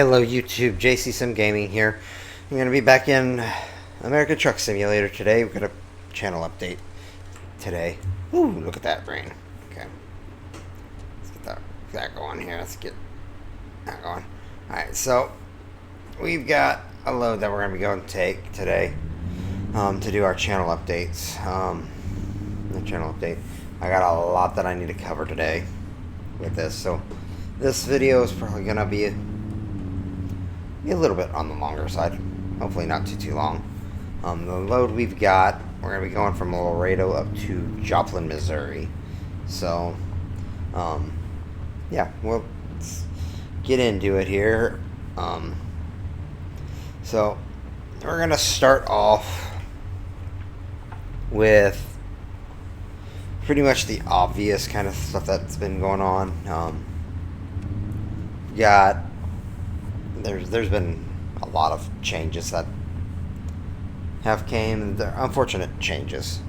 Hello YouTube, JC Sim Gaming here. I'm going to be back in American Truck Simulator today. We've got a channel update today. Ooh, look at that rain. Okay. Let's get that going here. Let's get that going. Alright, so we've got a load that we're going to be going to take today to do our channel updates. The channel update. I got a lot that I need to cover today with this, so this video is probably going to be a little bit on the longer side. Hopefully not too long. The load we've got, we're going to be going from Laredo up to Joplin, Missouri. So, yeah, well, let's get into it here. So, we're going to start off with pretty much the obvious kind of stuff that's been going on. There's been a lot of changes that have came. They're unfortunate changes.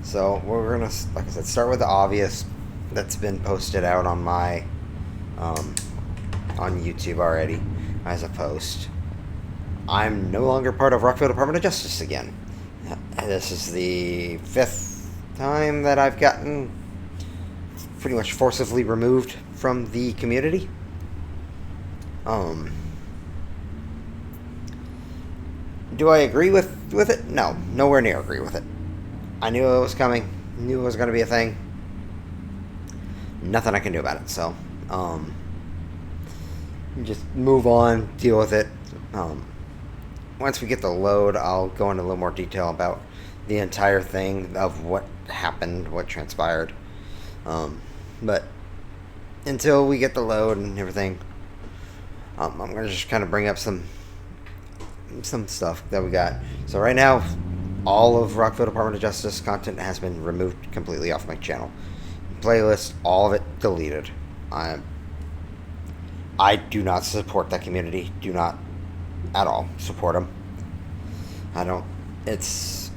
So we're gonna, like I said, start with the obvious that's been posted out on my on YouTube already as a post. I'm no longer part of Rockville Department of Justice again. This is the 5th time that I've gotten pretty much forcibly removed from the community. Do I agree with it? No, nowhere near agree with it. I knew it was coming, knew it was going to be a thing. Nothing I can do about it, so just move on, deal with it. Once we get the load, I'll go into a little more detail about the entire thing of what happened, what transpired. But until we get the load and everything, I'm going to just kind of bring up some stuff that we got. So right now, all of Rockville Department of Justice content has been removed completely off my channel. Playlist, all of it deleted. I do not support that community. Do not at all support them. I don't. It's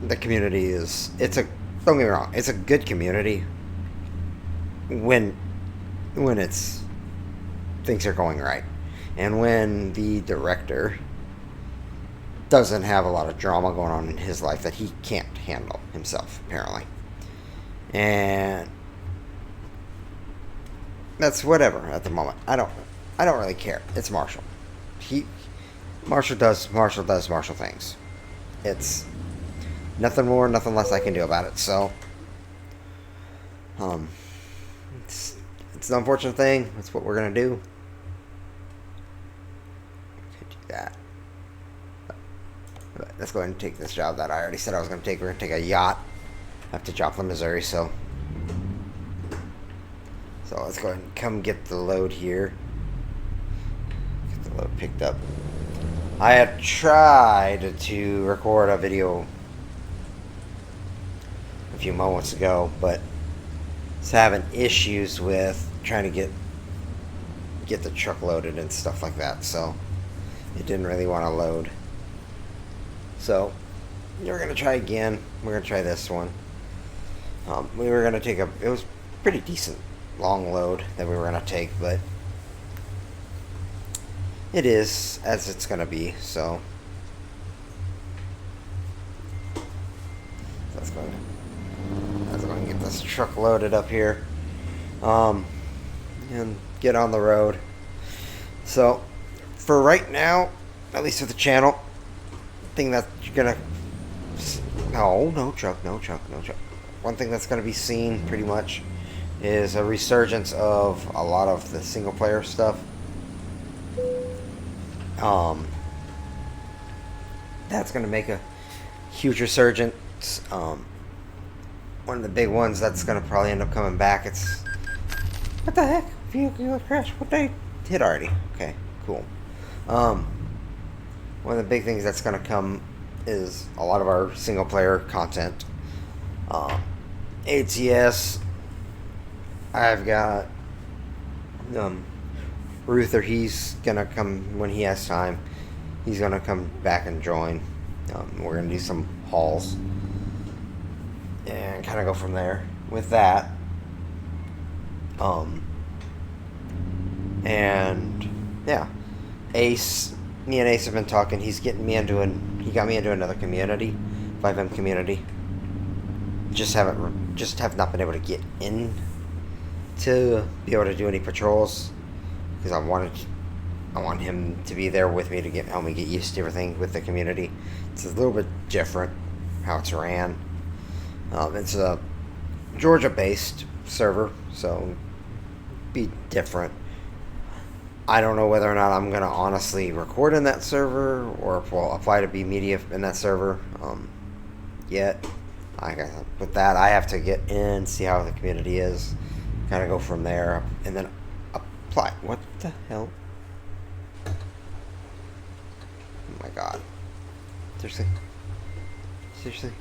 the community is. Don't get me wrong. It's a good community when it's things are going right, and when the director doesn't have a lot of drama going on in his life that he can't handle himself, apparently. And that's whatever at the moment. I don't really care. It's Marshall. Marshall does Marshall things. It's nothing more, nothing less I can do about it. So, it's an unfortunate thing. That's what we're gonna do. Could do that. But let's go ahead and take this job that I already said I was gonna take. We're gonna take a yacht up to Joplin, Missouri. So let's go ahead and come get the load here. Get the load picked up. I had tried to record a video a few moments ago, but was having issues with trying to get the truck loaded and stuff like that, so it didn't really want to load. So we're gonna try again. We're gonna try this one. We were gonna take it was pretty decent long load that we were gonna take, but it is as it's gonna be. So let's go and get this truck loaded up here, and get on the road. So for right now, at least with the channel thing that you're gonna no truck. One thing that's gonna be seen pretty much is a resurgence of a lot of the single player stuff. That's going to make a huge resurgence. One of the big ones that's going to probably end up coming back. It's what the heck? Vehicle crash? What they hit already? Okay, cool. One of the big things that's going to come is a lot of our single player content. ATS. I've got Ruther. He's gonna come when he has time. He's gonna come back and join. We're gonna do some hauls and kind of go from there with that. And yeah, Ace, me and Ace have been talking. He got me into another community, 5M community. Just have not been able to get in to be able to do any patrols because I want him to be there with me to help me get used to everything with the community. It's a little bit different how it's ran. It's a Georgia-based server, so be different. I don't know whether or not I'm gonna honestly record in that server or if we'll apply to be media in that server yet. With that, I have to get in, see how the community is, kind of go from there, and then apply. What the hell? Oh my god. Seriously? Seriously?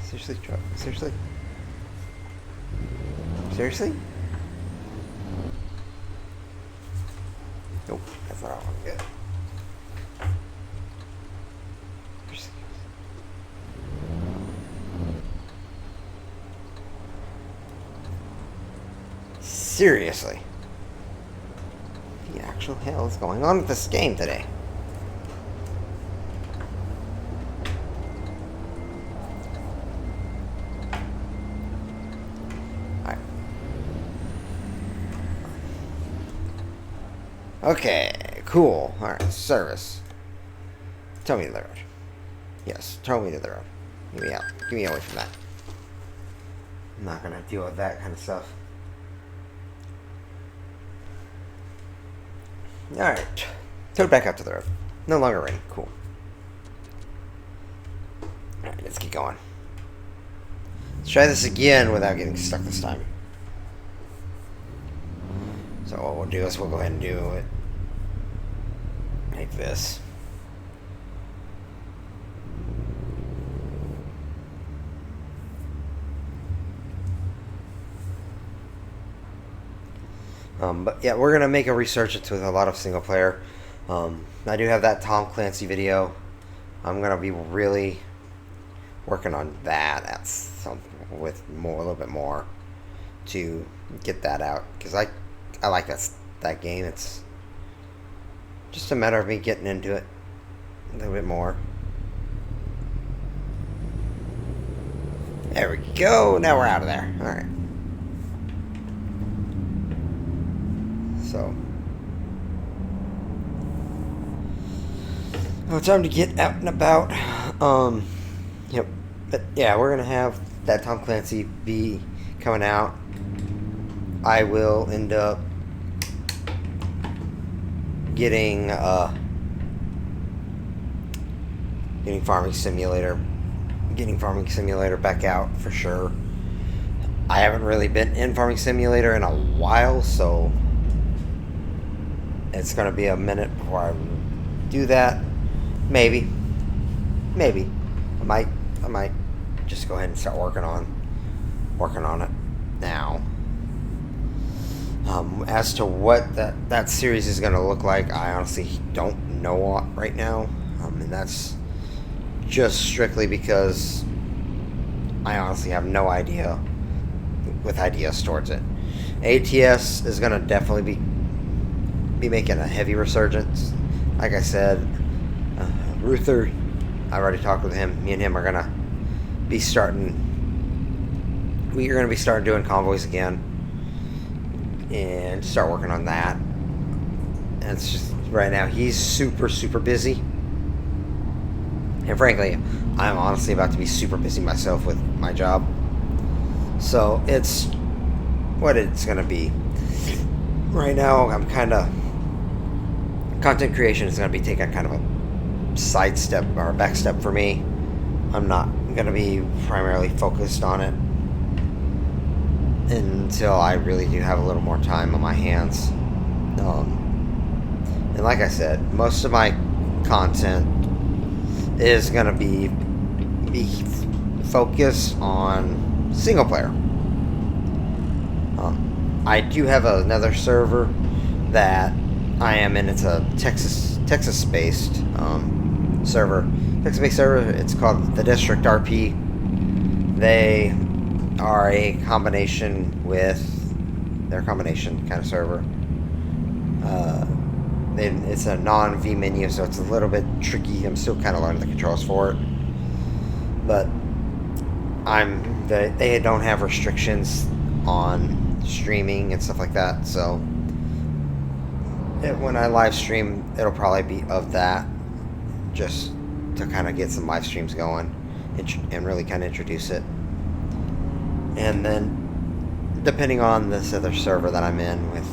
Seriously? Seriously? Seriously? Nope, that's not all I'm good. Seriously? What the actual hell is going on with this game today? Alright. Okay, cool. Alright, service. Tell me to the road. Yes, tell me to the road. Get me out. Get me away from that. I'm not gonna deal with that kind of stuff. Alright. Towed back up to the road. No longer rain. Cool. Alright, let's keep going. Let's try this again without getting stuck this time. So what we'll do is we'll go ahead and do it like this. But yeah, we're going to make a resurgence with a lot of single player. I do have that Tom Clancy video. I'm going to be really working on that at a little bit more to get that out. Because I like that game. It's just a matter of me getting into it a little bit more. There we go. Now we're out of there. Alright. So, well, it's time to get out and about. Yep. But yeah, we're gonna have that Tom Clancy be coming out. I will end up getting Farming Simulator back out for sure. I haven't really been in Farming Simulator in a while, so it's going to be a minute before I do that. Maybe. I might just go ahead and start working on it now. As to what that series is going to look like, I honestly don't know right now. And that's just strictly because I honestly have no idea with ideas towards it. ATS is going to definitely be making a heavy resurgence. Like I said, Ruther, I already talked with him. Me and him are gonna be starting. We're gonna be starting doing convoys again, and start working on that. And it's just right now he's super busy, and frankly, I'm honestly about to be super busy myself with my job. So it's what it's gonna be. Right now, I'm kind of. Content creation is going to be taking kind of a side step or a back step for me. I'm not going to be primarily focused on it until I really do have a little more time on my hands. And like I said, most of my content is going to be focused on single player. I do have another server that I am in. It's a Texas-based server. Texas-based server. It's called the District RP. They are a combination kind of server. It's a non-V menu, so it's a little bit tricky. I'm still kind of learning the controls for it, but they don't have restrictions on streaming and stuff like that. So when I live stream, it'll probably be of that, just to kind of get some live streams going and really kind of introduce it. And then, depending on this other server that I'm in with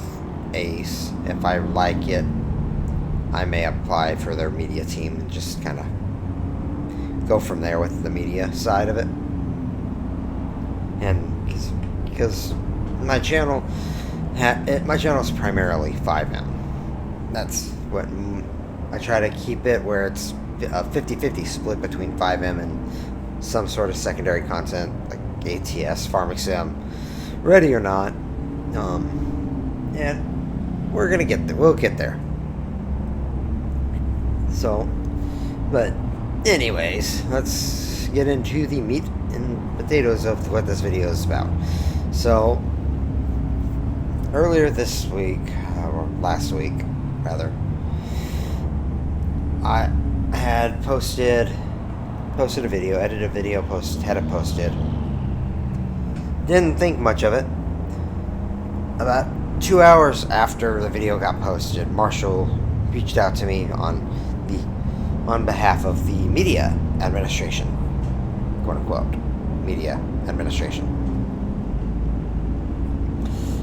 Ace, if I like it, I may apply for their media team and just kind of go from there with the media side of it. And because my channel is primarily 5M. That's what I try to keep it, where it's a 50-50 split between 5M and some sort of secondary content like ATS, Farming Sim, ready or not. And we're gonna get there. We'll get there. So, but anyways, let's get into the meat and potatoes of what this video is about. So, earlier this week, or last week, rather, I had posted a video, edited a video, had it posted. Didn't think much of it. About 2 hours after the video got posted, Marshall reached out to me on behalf of the media administration, quote unquote, media administration,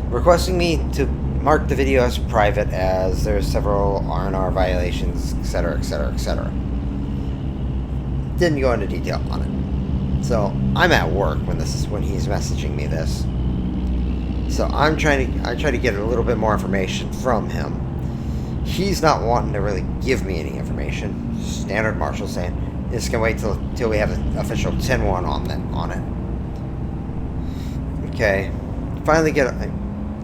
requesting me to mark the video as private, as there's several R&R violations, etc., etc., etc. Didn't go into detail on it. So I'm at work when he's messaging me this. So I try to get a little bit more information from him. He's not wanting to really give me any information. Standard Marshall saying it's gonna wait till we have an official 10-1 on it. Okay, I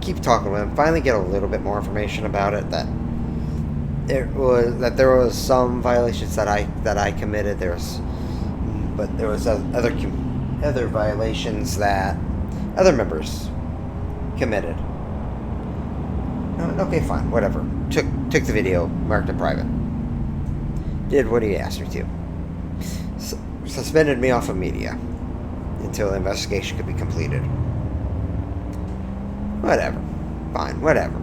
keep talking with him. Finally, get a little bit more information about it. That there was some violations that I committed. But there was other violations that other members committed. Okay, fine, whatever. Took the video, marked it private. Did what he asked me to. Suspended me off of media until the investigation could be completed. Whatever. Fine, whatever.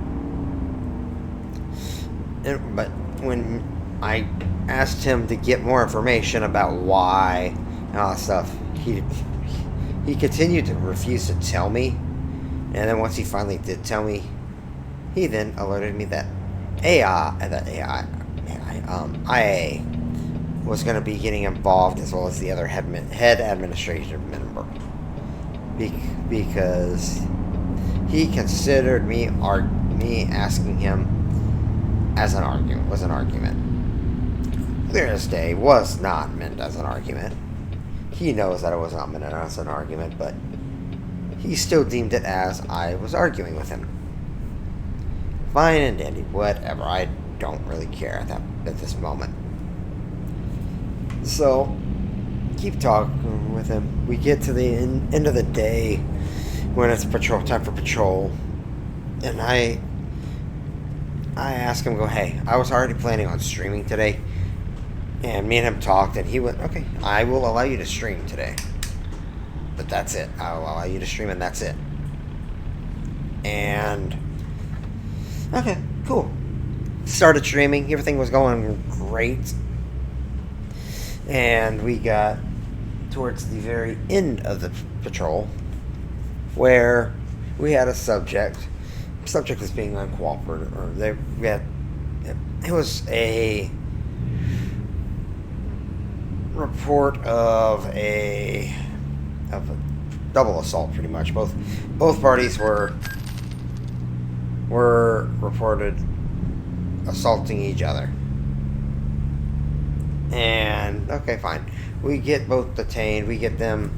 But when I asked him to get more information about why and all that stuff, he continued to refuse to tell me. And then once he finally did tell me, he then alerted me that IA was going to be getting involved, as well as the other head administrative member, because he considered me asking him as an argument. Clear as day, was not meant as an argument. He knows that it was not meant as an argument, but he still deemed it as I was arguing with him. Fine and dandy, whatever. I don't really care at this moment. So, keep talking with him. We get to the end of the day when it's time for patrol, and I asked him, hey, I was already planning on streaming today, and me and him talked, and he went, okay, I will allow you to stream today, but that's it. I'll allow you to stream, and that's it. And okay, cool. Started streaming. Everything was going great. And we got towards the very end of the patrol, where we had a subject. The subject was being uncooperative, it was a report of a double assault, pretty much. Both parties were reported assaulting each other. And okay, fine. We get both detained. We get them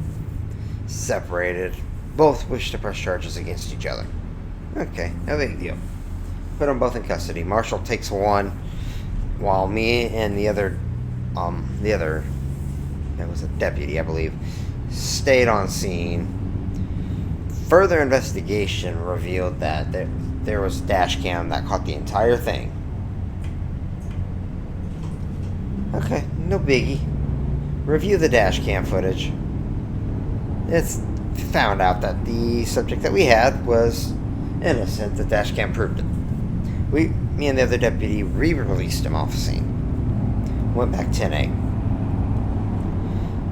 separated. Both wish to press charges against each other. Okay, no big deal. Put them both in custody. Marshall takes one, while me and the other, it was a deputy, I believe, stayed on scene. Further investigation revealed that there was a dash cam that caught the entire thing. Okay, no biggie. Review the dash cam footage. It's found out that the subject that we had was innocent. The dash cam proved it. Me and the other deputy re-released him off the scene. Went back 10-8.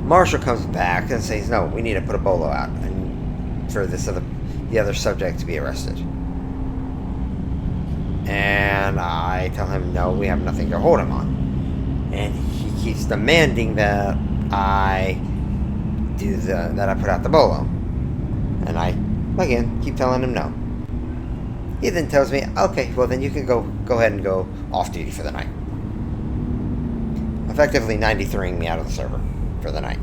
Marshall comes back and says, no, we need to put a bolo out and for the other subject to be arrested. And I tell him, no, we have nothing to hold him on. And he keeps demanding that I put out the bolo. And I, again, keep telling him no. He then tells me, okay, well then you can go ahead and go off duty for the night. Effectively 93ing me out of the server for the night.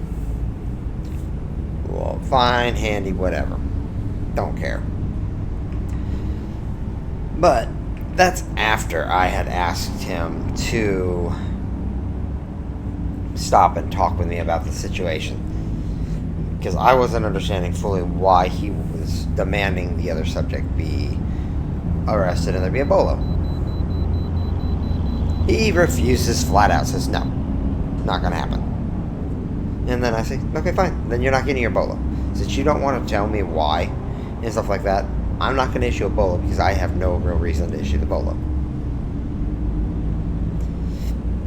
Well, fine, handy, whatever. Don't care. But that's after I had asked him to stop and talk with me about the situation. Because I wasn't understanding fully why he was demanding the other subject be arrested and there be a bolo. He refuses flat out, says no, not gonna happen. And then I say, okay, fine, then you're not getting your bolo. Since you don't want to tell me why and stuff like that, I'm not gonna issue a bolo because I have no real reason to issue the bolo.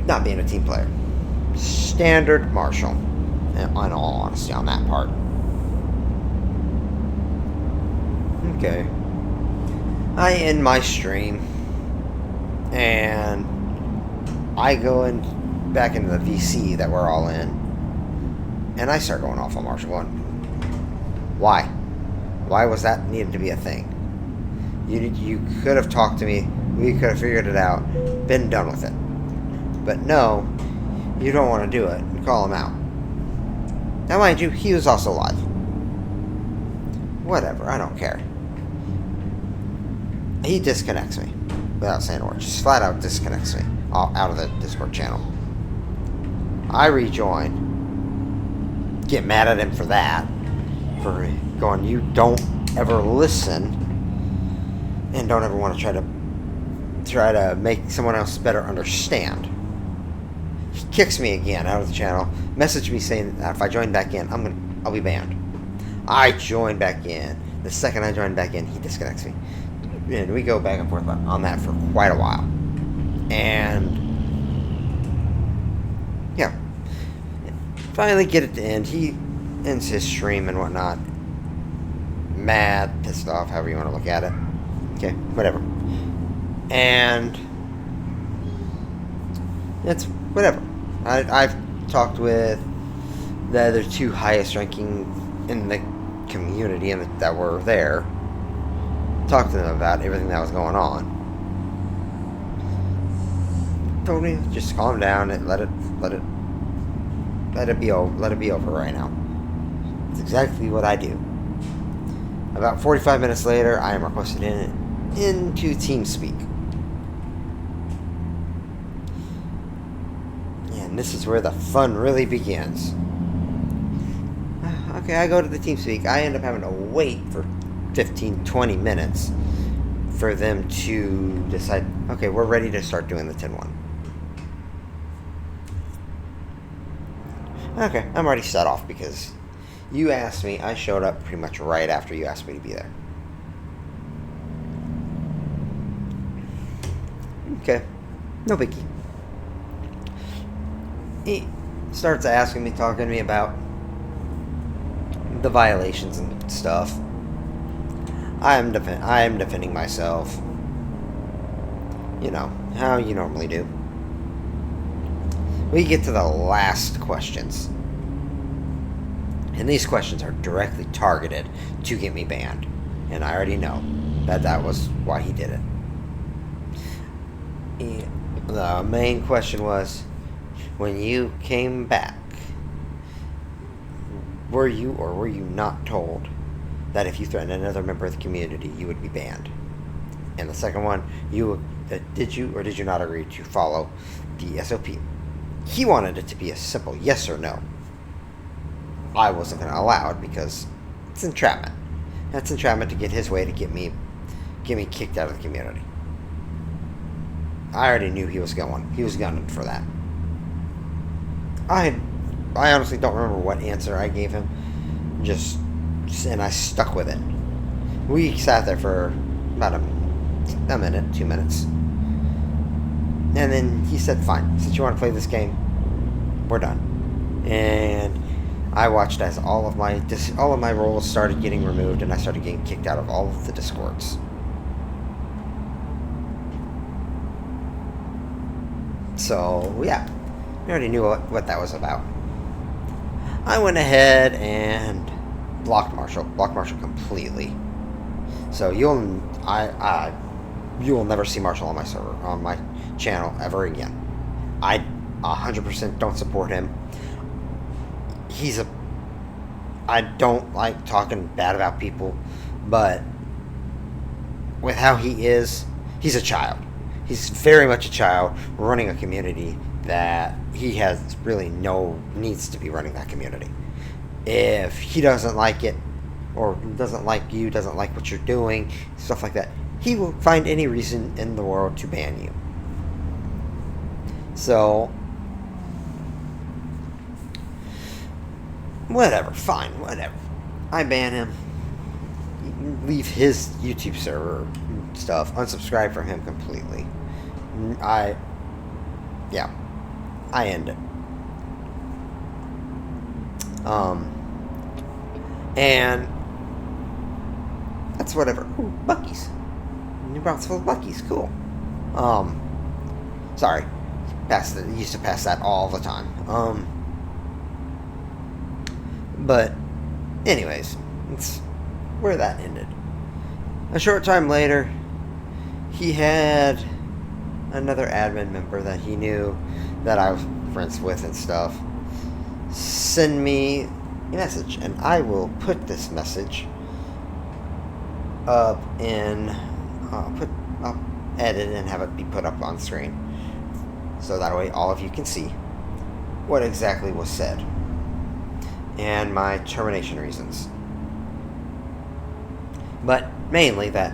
Not being a team player. Standard Marshall, in all honesty, on that part. Okay. I end my stream, and I go back into the VC that we're all in, and I start going off on Marshall going, why? Why was that needed to be a thing? You could have talked to me, we could have figured it out, been done with it. But no, you don't want to do it, and call him out. Now mind you, he was also live. Whatever, I don't care. He disconnects me without saying a word. Just flat out disconnects me out of the Discord channel. I rejoin. Get mad at him for that. For going, you don't ever listen and don't ever want to try to make someone else better understand. He kicks me again out of the channel. Message me saying that if I join back in, I'll be banned. I join back in. The second I join back in, he disconnects me. And we go back and forth on that for quite a while. And yeah, finally get it to end. He ends his stream and whatnot. Mad, pissed off, however you want to look at it. Okay, whatever. And it's whatever. I've talked with the other two highest ranking in the community and that were there. Talked to them about everything that was going on. Told me just calm down and let it be over right now. It's exactly what I do. About 45 minutes later, I am requested into TeamSpeak. And this is where the fun really begins. Okay, I go to the TeamSpeak. I end up having to wait for 15-20 minutes for them to decide, okay, we're ready to start doing the 10-1. Okay, I'm already set off because you asked me. I showed up pretty much right after you asked me to be there. Okay, no biggie. He starts asking me, talking to me about the violations and stuff. I am defending myself. You know, how you normally do. We get to the last questions. And these questions are directly targeted to get me banned. And I already know that was why he did it. The main question was, when you came back, were you or were you not told that if you threatened another member of the community, you would be banned? And the second one, did you or did you not agree to follow the SOP? He wanted it to be a simple yes or no. I wasn't going to allow it because it's entrapment. That's entrapment to get his way, to get me get me kicked out of the community. I already knew he was going. He was gunning for that. I honestly don't remember what answer I gave him. And I stuck with it. We sat there for about a minute, 2 minutes. And then he said, fine, since you want to play this game, we're done. And I watched as all of my roles started getting removed, and I started getting kicked out of all of the Discords. So, yeah, I already knew what that was about. I went ahead and blocked Marshall completely. So you will never see Marshall on my server, on my channel ever again. I 100% don't support him. I don't like talking bad about people, but with how he is, he's a child. He's very much a child running a community that he has really needs to be running that community. If he doesn't like it, or doesn't like you, doesn't like what you're doing, stuff like that, he will find any reason in the world to ban you. So, whatever, fine, whatever. I ban him. Leave his YouTube server stuff. Unsubscribe from him completely. I end it. And that's whatever. Ooh, Buc-ee's. New Braun's full of Buc-ee's. Cool. Sorry. Used to pass that all the time. But, anyways, it's where that ended. A short time later, he had another admin member that he knew that I was friends with and stuff send me a message, and I will put this message up in I'll edit and have it be put up on screen, so that way all of you can see what exactly was said and my termination reasons. But mainly that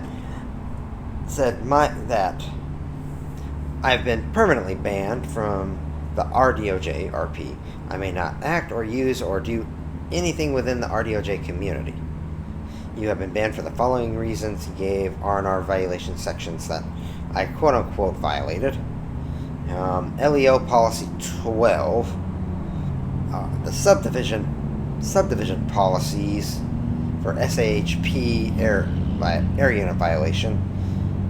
I've been permanently banned from the RDOJ RP. I may not act or use or do anything within the RDOJ community. You have been banned for the following reasons. He gave R&R violation sections that I quote-unquote violated. LEO Policy 12, the subdivision policies for SAHP air unit violation,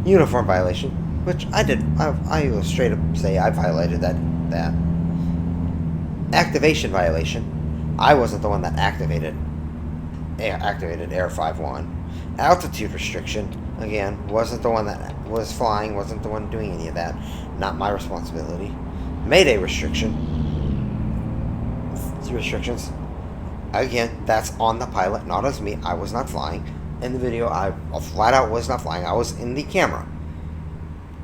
uniform violation, which I did. I will straight up say I violated that. Activation violation. I wasn't the one that activated Air 51. Altitude restriction. Again, wasn't the one that was flying. Wasn't the one doing any of that. Not my responsibility. Mayday restrictions. Again, that's on the pilot, not as me. I was not flying. In the video, I flat out was not flying. I was in the camera.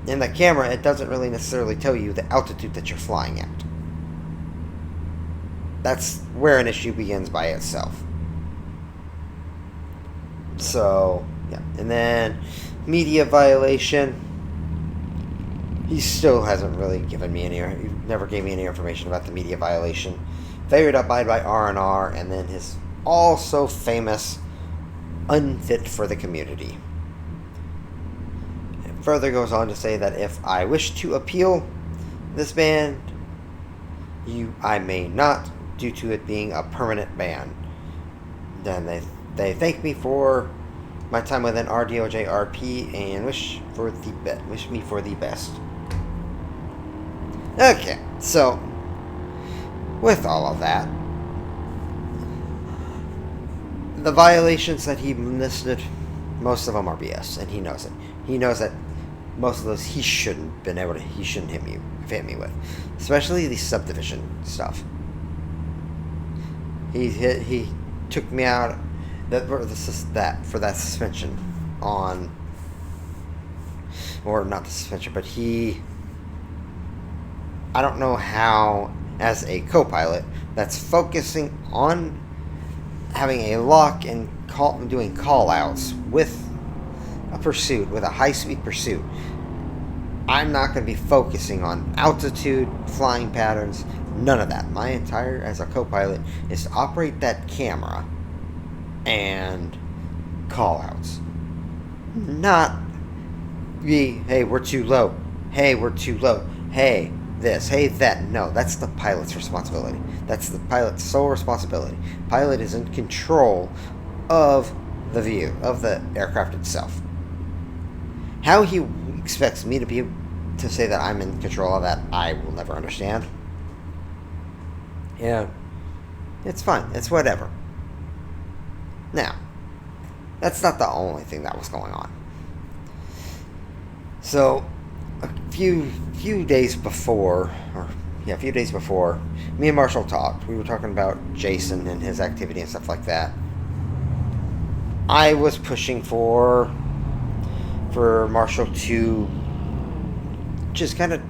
In the camera, it doesn't really necessarily tell you the altitude that you're flying at. That's where an issue begins by itself. So, yeah. And then, media violation. He still hasn't really given me he never gave me any information about the media violation. Failure to abide by R&R, and then his also famous unfit for the community. It further goes on to say that if I wish to appeal this ban, I may not, due to it being a permanent ban. Then they thank me for my time within RDOJ RP and wish me for the best. Okay, so with all of that, the violations that he listed, most of them are BS, and he knows it. He knows that most of those he shouldn't hit me with, especially the subdivision stuff. He took me out for that suspension on, or not the suspension, but I don't know how, as a co-pilot that's focusing on having a lock and doing call-outs with a pursuit, with a high-speed pursuit, I'm not going to be focusing on altitude, flying patterns, none of that. My entire, as a co-pilot, is to operate that camera and call-outs. Not be, hey, we're too low. Hey, we're too low. Hey, this. Hey, that. No, that's the pilot's responsibility. That's the pilot's sole responsibility. Pilot is in control of the view, of the aircraft itself. How he expects me to say that I'm in control of that, I will never understand. Yeah, it's fine. It's whatever. Now, that's not the only thing that was going on. So, a few days before, me and Marshall talked. We were talking about Jason and his activity and stuff like that. I was pushing for Marshall to just kind of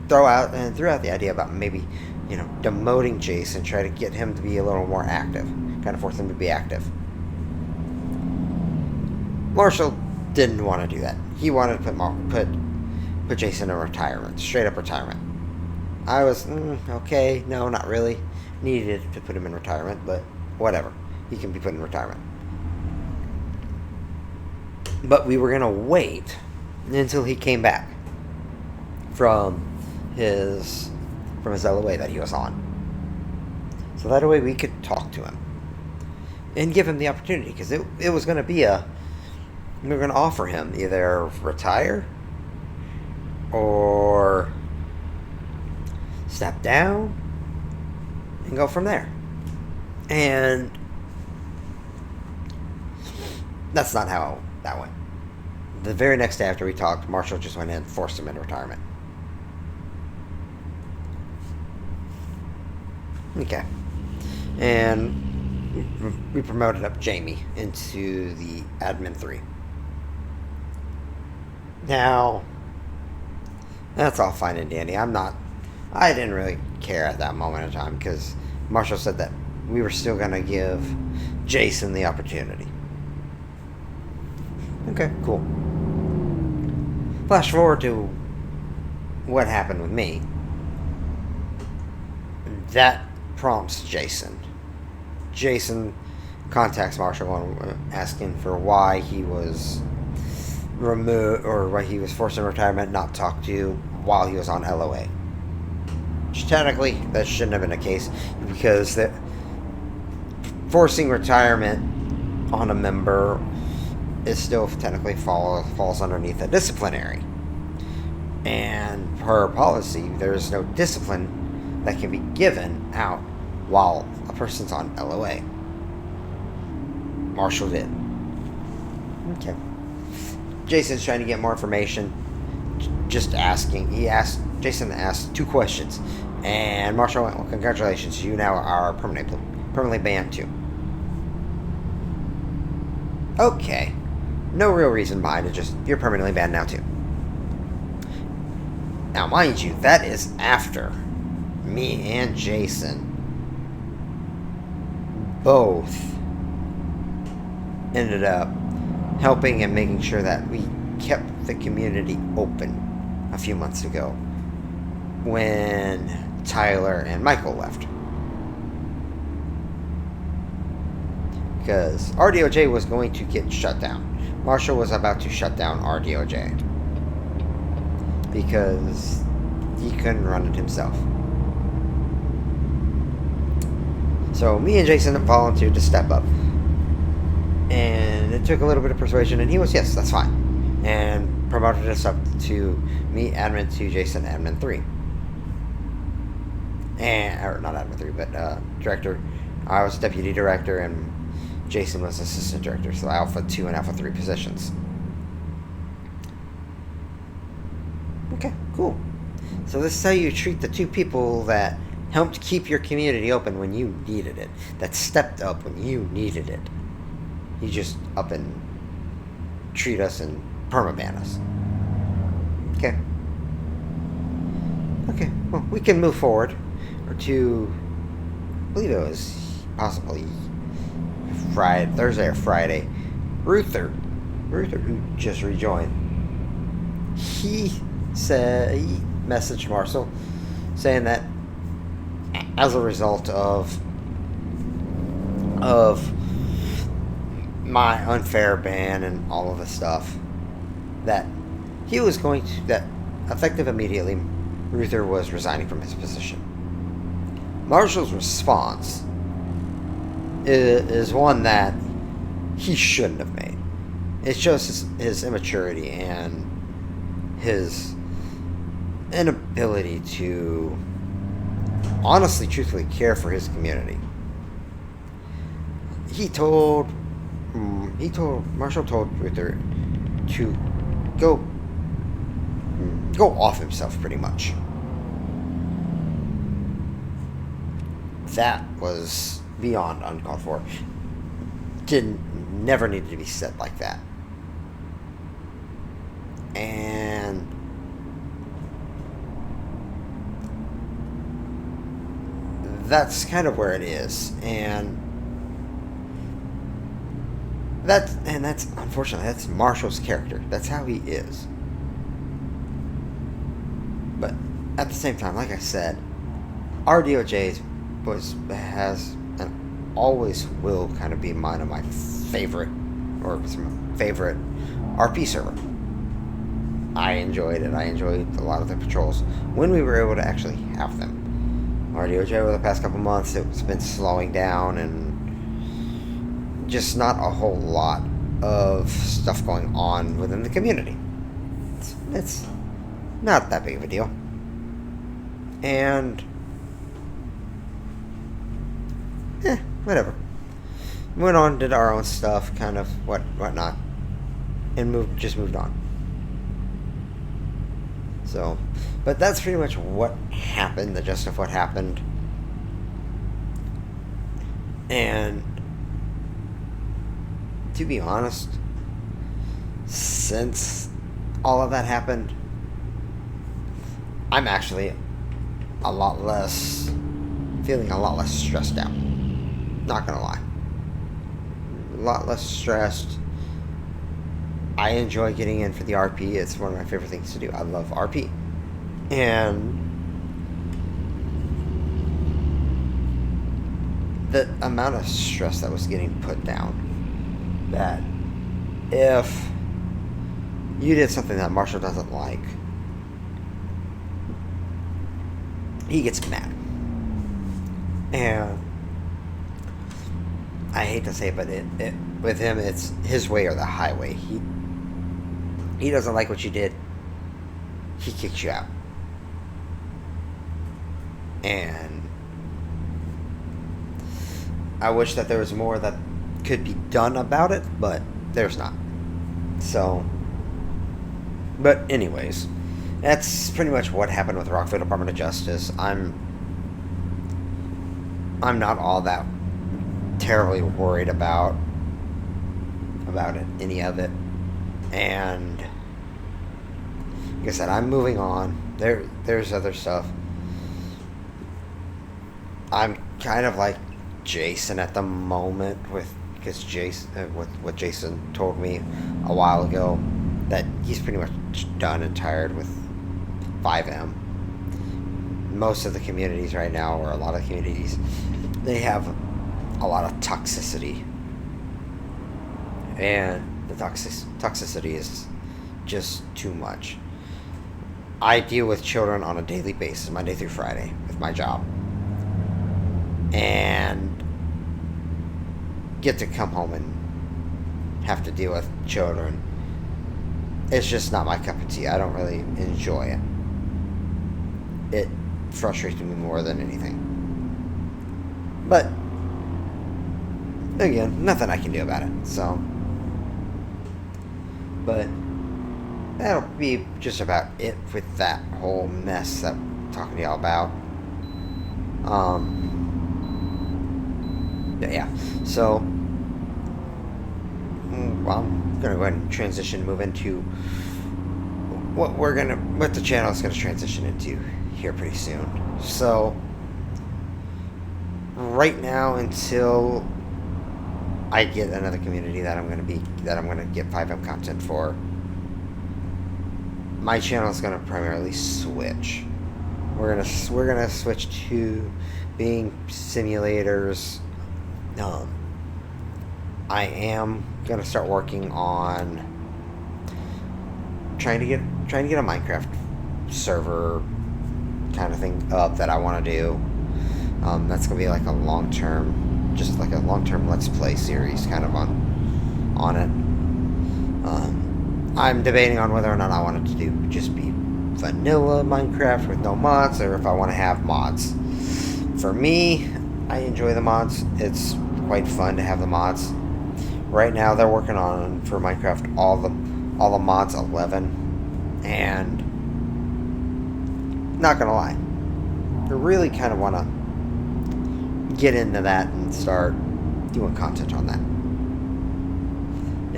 throw out the idea about maybe, demoting Jason, try to get him to be a little more active, kind of force him to be active. Marshall didn't want to do that. He wanted to put Jason in retirement, straight up retirement. I was, okay, no, not really. Needed to put him in retirement, but whatever. He can be put in retirement. But we were going to wait until he came back from his LOA that he was on. So that way we could talk to him and give him the opportunity, because it was going to be we were going to offer him either retire or step down and go from there. And that's not how that went. The very next day after we talked, Marshall just went in and forced him into retirement. Okay. And we promoted up Jamie into the Admin 3. Now, that's all fine and dandy. I didn't really care at that moment in time, because Marshall said that we were still going to give Jason the opportunity. Okay, cool. Flash forward to what happened with me. That prompts Jason. Jason contacts Marshall asking for why he was removed, or why he was forced into retirement, not talked to while he was on LOA. Which technically, that shouldn't have been the case, because forcing retirement on a member is still technically falls underneath a disciplinary. And per policy, there is no discipline that can be given out while a person's on LOA. Marshall did. Okay. Jason's trying to get more information. Just asking. Jason asked 2 questions. And Marshall went, well, congratulations, you now are permanently banned too. Okay. No real reason behind it, just you're permanently banned now too. Now, mind you, that is after me and Jason both ended up helping and making sure that we kept the community open a few months ago when Tyler and Michael left. Because RDOJ was going to get shut down. Marshall was about to shut down RDOJ because he couldn't run it himself. So me and Jason volunteered to step up. And it took a little bit of persuasion, and he was, yes, that's fine. And promoted us up to me, Admin 2, Jason, Admin 3. Or not Admin 3, but Director. I was Deputy Director, and Jason was Assistant Director, so Alpha 2 and Alpha 3 positions. Okay, cool. So this is how you treat the 2 people that helped keep your community open when you needed it, that stepped up when you needed it. You just up and treat us and permaban us. Okay. Okay, well, we can move forward to, I believe it was possibly Thursday or Friday. Ruther Ruther, who just rejoined, he messaged Marshall saying that as a result of my unfair ban and all of the stuff, that he was going to, that effective immediately, Ruther was resigning from his position. Marshall's response is one that he shouldn't have made. It shows his immaturity and his inability to honestly, truthfully care for his community. Marshall told Ruther to go off himself, pretty much. That was beyond uncalled for. Never needed to be said like that. And that's kind of where it is. And that's unfortunately, that's Marshall's character. That's how he is. But at the same time, like I said, our DOJ has and always will kind of be one of my favorite RP server. I enjoyed it. I enjoyed a lot of the patrols when we were able to actually have them. Our DOJ over the past couple months, it's been slowing down and just not a whole lot of stuff going on within the community. It's not that big of a deal. And whatever. Went on, did our own stuff, kind of whatnot, and moved on. So, but that's pretty much what happened, the gist of what happened. And to be honest, since all of that happened, I'm actually feeling a lot less stressed out. Not gonna lie. A lot less stressed. I enjoy getting in for the RP. It's one of my favorite things to do. I love RP. And the amount of stress that was getting put down, that if you did something that Marshall doesn't like, he gets mad. And I hate to say it, but with him, it's his way or the highway. He doesn't like what you did. He kicks you out. And I wish that there was more that could be done about it, but there's not. So, but anyways, that's pretty much what happened with the Rockville Department of Justice. I'm not all that terribly worried about it, any of it. And like I said, I'm moving on. There's other stuff. I'm kind of like Jason at the moment because what Jason told me a while ago, that he's pretty much done and tired with 5M. Most of the communities right now, or a lot of communities, they have a lot of toxicity, and the toxicity is just too much. I deal with children on a daily basis, Monday through Friday, with my job, and get to come home and have to deal with children. It's just not my cup of tea. I don't really enjoy it. It frustrates me more than anything. But again, nothing I can do about it. So, but that'll be just about it with that whole mess that I'm talking to y'all about. Yeah. So, well, I'm gonna go ahead and move into what the channel is gonna transition into here pretty soon. So, right now, until I get another community that I'm gonna get 5M content for, my channel is gonna primarily switch. We're gonna switch to being simulators. I am gonna start working on trying to get a Minecraft server kind of thing up that I want to do. That's gonna be like a long term, just like a long term Let's Play series kind of on it. I'm debating on whether or not I want it to do just be vanilla Minecraft with no mods, or if I want to have mods. For me, I enjoy the mods. It's quite fun to have the mods. Right now, they're working on for Minecraft all the mods 11, and not gonna lie, I really kind of want to get into that and start doing content on that.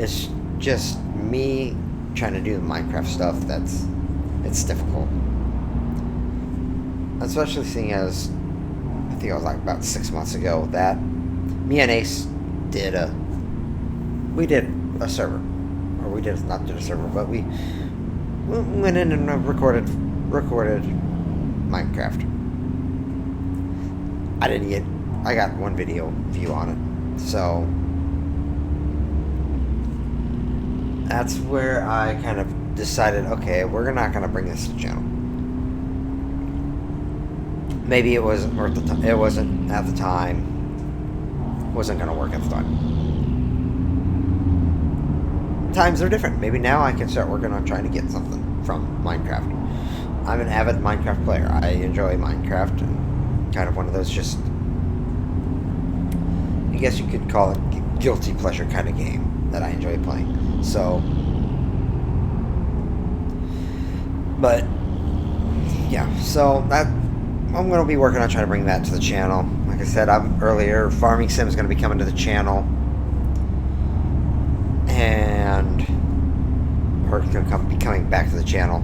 It's just me trying to do the Minecraft stuff it's difficult, especially seeing as I think it was like about 6 months ago that me and Ace did a server, or we did not did a server, but we went in and recorded Minecraft. I got one video view on it, so that's where I kind of decided, okay, we're not going to bring this to the channel. Maybe it wasn't worth the time. It wasn't at the time. Wasn't going to work at the time. Times are different. Maybe now I can start working on trying to get something from Minecraft. I'm an avid Minecraft player. I enjoy Minecraft, and kind of one of those just, I guess you could call it guilty pleasure kind of game that I enjoy playing. So, but yeah, so that I'm going to be working on trying to bring that to the channel. Like I said earlier, Farming Sim is going to be coming to the channel, and we're going to be coming back to the channel.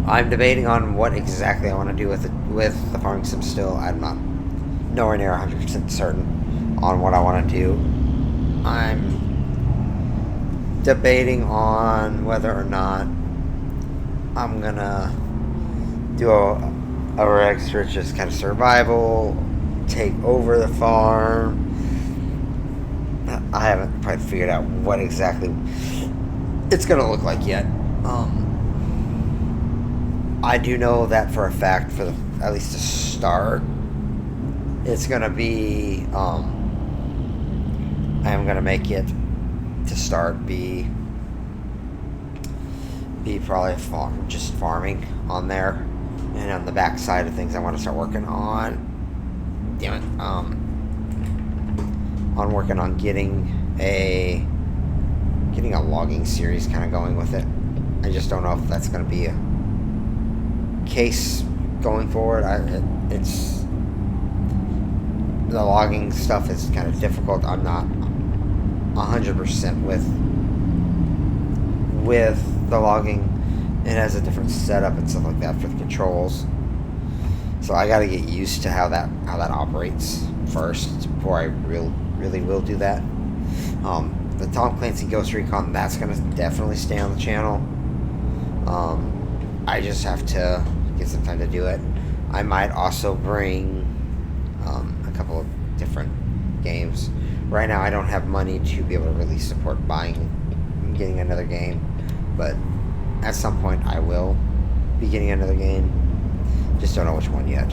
I'm debating on what exactly I want to do with the Farming Sim still. I'm not nowhere near 100% certain on what I want to do. I'm debating on whether or not I'm gonna do a extra just kind of survival, take over the farm. I haven't quite figured out what exactly it's gonna look like yet. I do know that for a fact, at least to start, it's gonna be I am gonna make it to start be probably just farming on there, and on the back side of things I want to start working on working on getting a logging series kind of going with it. I just don't know if that's going to be a case going forward. It's the logging stuff is kind of difficult. I'm not 100% with the logging. It has a different setup and stuff like that for the controls, so I got to get used to how that operates first before I really will do that. The Tom Clancy Ghost Recon, that's gonna definitely stay on the channel. I just have to get some time to do it. I might also bring a couple of different games. Right now I don't have money to be able to really support getting another game, but at some point I will be getting another game. Just don't know which one yet.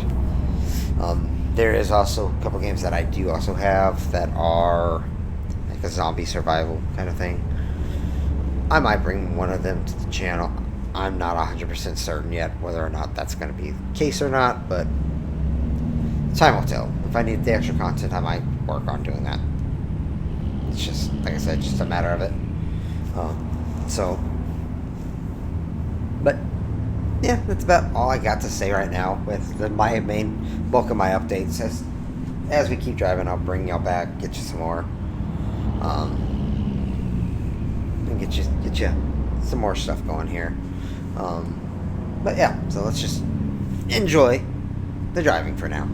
There is also a couple games that I do also have that are like a zombie survival kind of thing. I might bring one of them to the channel. I'm not 100% certain yet whether or not that's going to be the case or not, but time will tell. If I need the extra content, I might work on doing that. It's just, like I said, just a matter of it. But yeah, that's about all I got to say right now with my main bulk of my updates. As we keep driving, I'll bring y'all back, get you some more, and get you some more stuff going here. But yeah, so let's just enjoy the driving for now.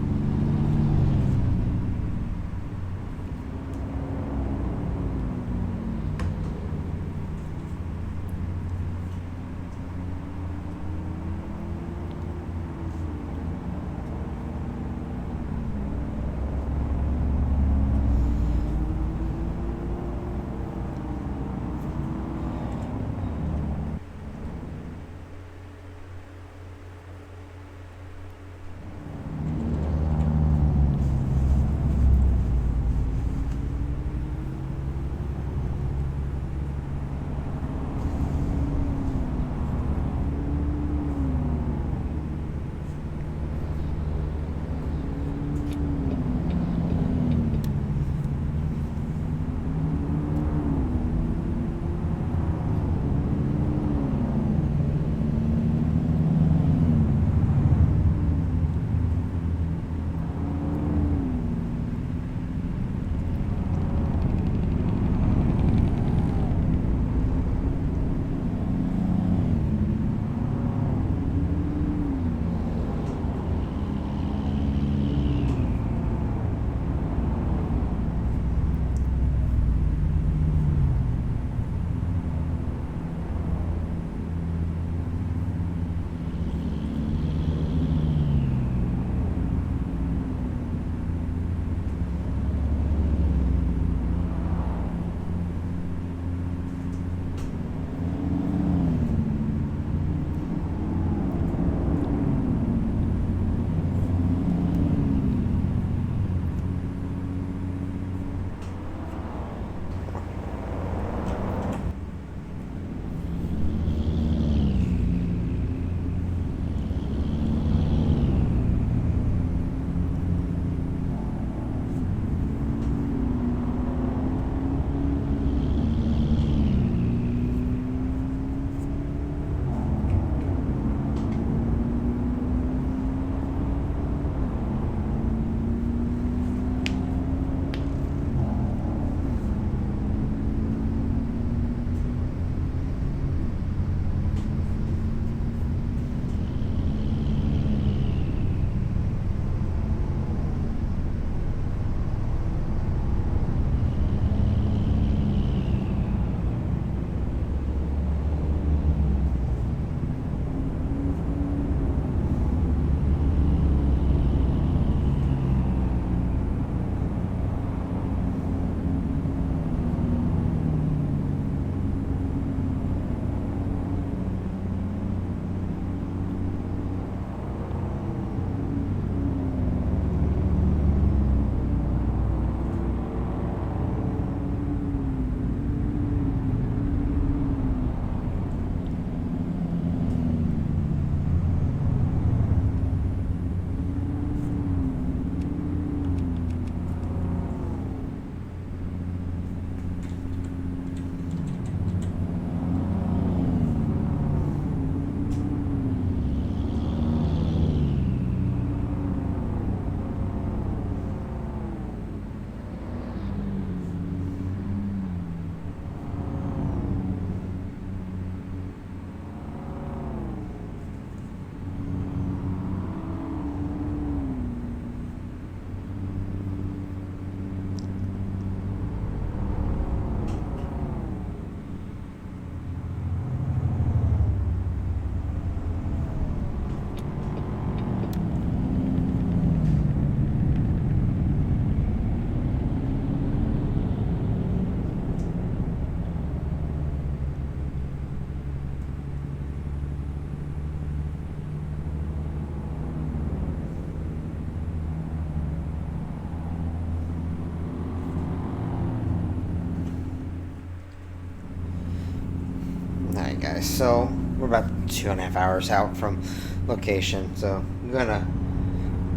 guys, so we're about 2.5 hours out from location, so I'm gonna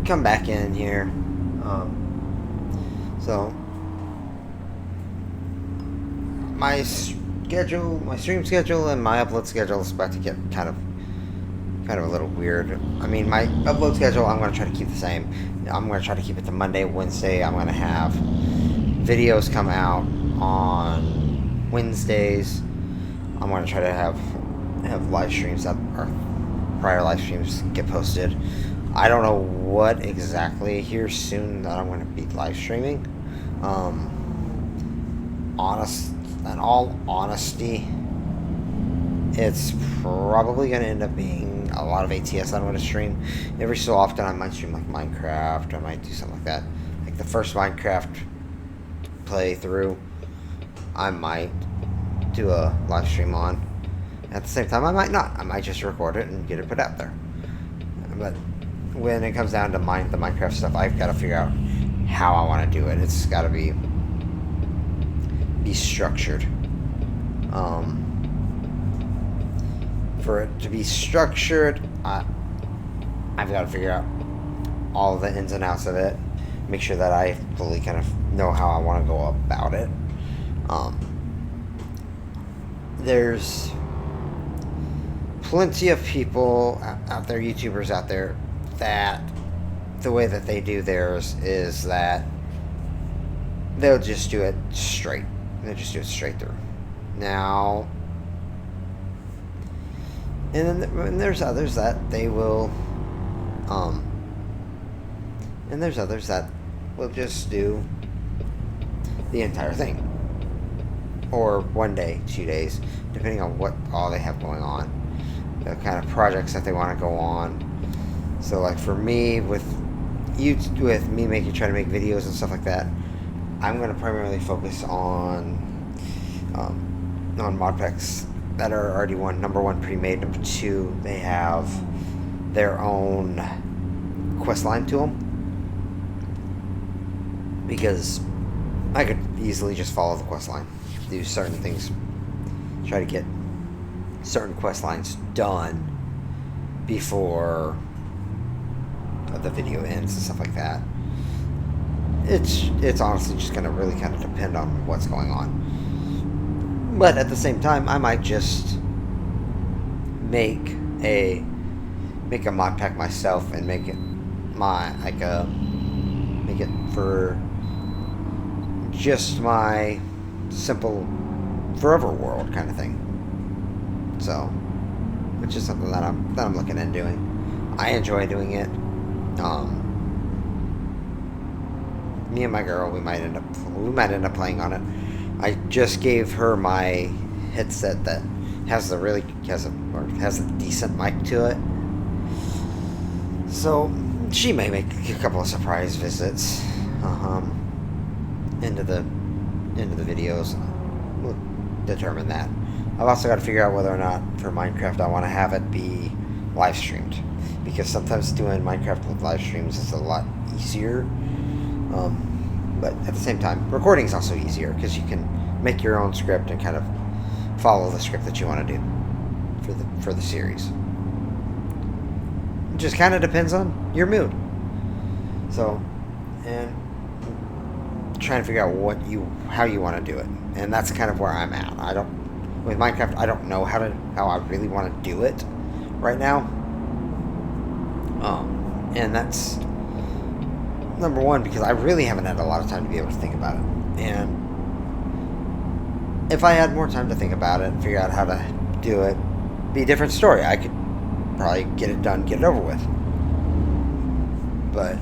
come back in here. So my stream schedule and my upload schedule is about to get kind of a little weird. I mean, my upload schedule I'm going to try to keep the same. I'm going to try to keep it to Monday, Wednesday. I'm going to have videos come out on Wednesdays. I'm going to try to have live streams up, or prior live streams get posted. I don't know what exactly here soon that I'm going to be live streaming. In all honesty, it's probably going to end up being a lot of ATS I'm going to stream. Every so often I might stream like Minecraft. I might do something like that. Like the first Minecraft playthrough, I might do a live stream on. At the same time, I might not. I might just record it and get it put out there. But when it comes down to the Minecraft stuff, I've got to figure out how I want to do it. It's got to be structured. For it to be structured, I've got to figure out all the ins and outs of it. Make sure that I fully kind of know how I want to go about it. There's plenty of people out there, YouTubers out there, that the way that they do theirs is that they'll just do it straight. They'll just do it straight through. Now, and then there's others that they will, and there's others that will just do the entire thing, or one day, 2 days, depending on what all they have going on, the kind of projects that they want to go on. So, like for me, with me trying to make videos and stuff like that, I'm going to primarily focus on mod packs that are already number one pre-made. Number two, they have their own quest line to them, because I could easily just follow the quest line, do certain things, try to get certain quest lines done before the video ends and stuff like that. It's honestly just going to really kind of depend on what's going on. But at the same time, I might just make a mod pack myself and make it for just my simple forever world kind of thing. So, which is something that I'm looking at doing. I enjoy doing it. Me and my girl, we might end up playing on it. I just gave her my headset that has a decent mic to it. So she may make a couple of surprise visits into the videos. We'll determine that. I've also got to figure out whether or not for Minecraft I want to have it be live streamed, because sometimes doing Minecraft with live streams is a lot easier. But at the same time, recording is also easier because you can make your own script and kind of follow the script that you want to do for the series. It just kind of depends on your mood. So, and trying to figure out how you want to do it, and that's kind of where I'm at. With Minecraft, I don't know how I really want to do it right now. And that's number one, because I really haven't had a lot of time to be able to think about it. And if I had more time to think about it and figure out how to do it, it'd be a different story. I could probably get it done, get it over with. But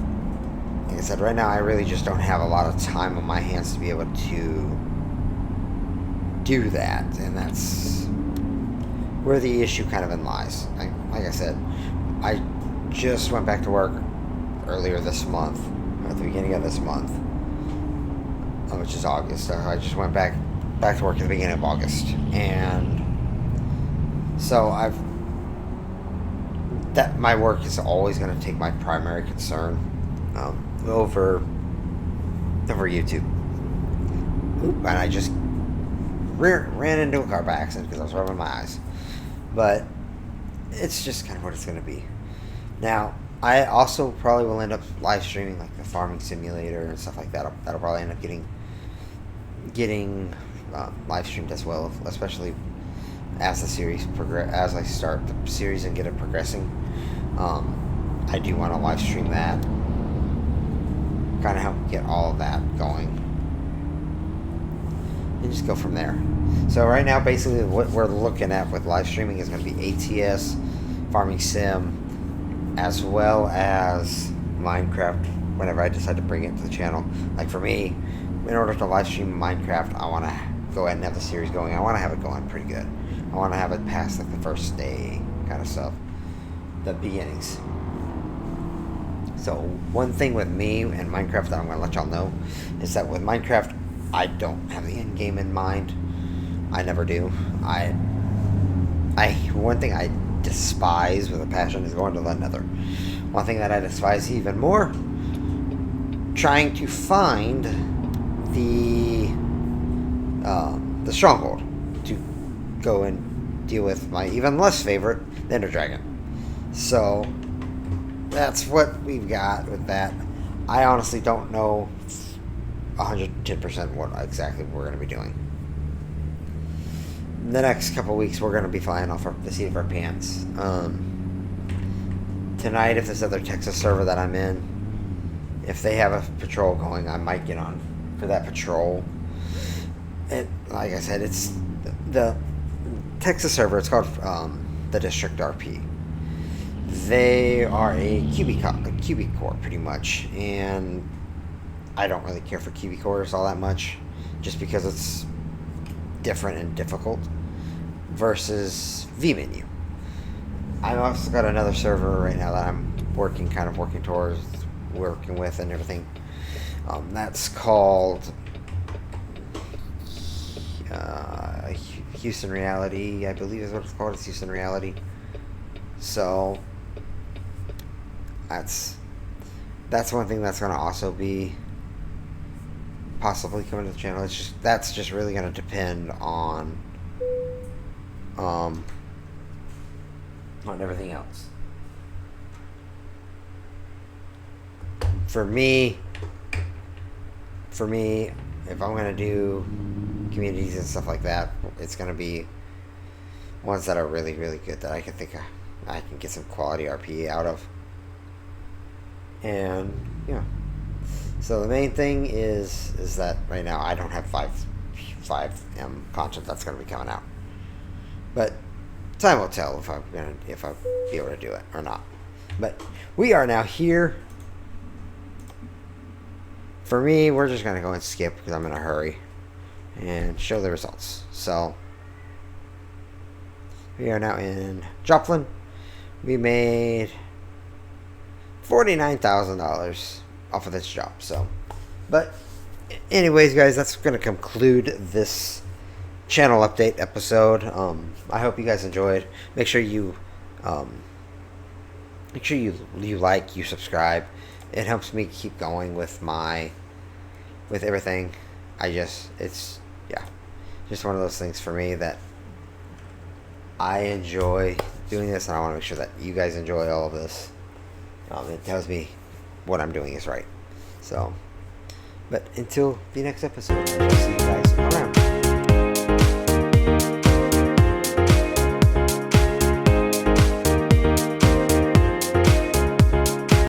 like I said, right now I really just don't have a lot of time on my hands to be able to do that, and that's where the issue kind of lies. Like I said, I just went back to work earlier this month, at the beginning of this month, which is August. I just went back to work at the beginning of August, and so my work is always going to take my primary concern over YouTube. And I just ran into a car by accident because I was rubbing my eyes. But it's just kind of what it's going to be. Now, I also probably will end up live streaming like the farming simulator and stuff like that. That'll probably end up getting live streamed as well, especially as the series as I start the series and get it progressing. I do want to live stream that, kind of help get all of that going, and just go from there. So right now, basically, what we're looking at with live streaming is going to be ATS, farming sim, as well as Minecraft. Whenever I decide to bring it to the channel, like for me, in order to live stream Minecraft, I want to go ahead and have the series going. I want to have it going pretty good. I want to have it past like the first day kind of stuff, the beginnings. So one thing with me and Minecraft that I'm going to let y'all know is that with Minecraft, I don't have the end game in mind. I never do. One thing I despise with a passion is going to the Nether. One thing that I despise even more, trying to find the stronghold to go and deal with my even less favorite, the Ender Dragon. So that's what we've got with that. I honestly don't know 110% what exactly we're going to be doing. The next couple weeks, we're going to be flying off the seat of our pants. Tonight, if this other Texas server that I'm in, if they have a patrol going, I might get on for that patrol. Like I said, it's the Texas server. It's called the District RP. They are a QB core, pretty much, and I don't really care for QB cores all that much, just because it's different and difficult versus vMenu. I've also got another server right now that I'm working towards, working with and everything. That's called Houston Reality, I believe is what it's called. It's Houston Reality. So that's one thing that's going to also be possibly coming to the channel. That's just really going to depend on everything else. For me, if I'm going to do communities and stuff like that, it's going to be ones that are really, really good that I can think I can get some quality RP out of. And, so the main thing is that right now I don't have 5M content that's going to be coming out. But time will tell if I'll be able to do it or not. But we are now here. For me, we're just going to go and skip because I'm in a hurry and show the results. So we are now in Joplin. We made $49,000 off of this job. So, but anyways, guys, that's going to conclude this channel update episode. I hope you guys enjoyed. Make sure you like, you subscribe. It helps me keep going with everything. It's just one of those things for me that I enjoy doing this, and I want to make sure that you guys enjoy all of this. It tells me what I'm doing is right. So, but until the next episode, I'll see you guys.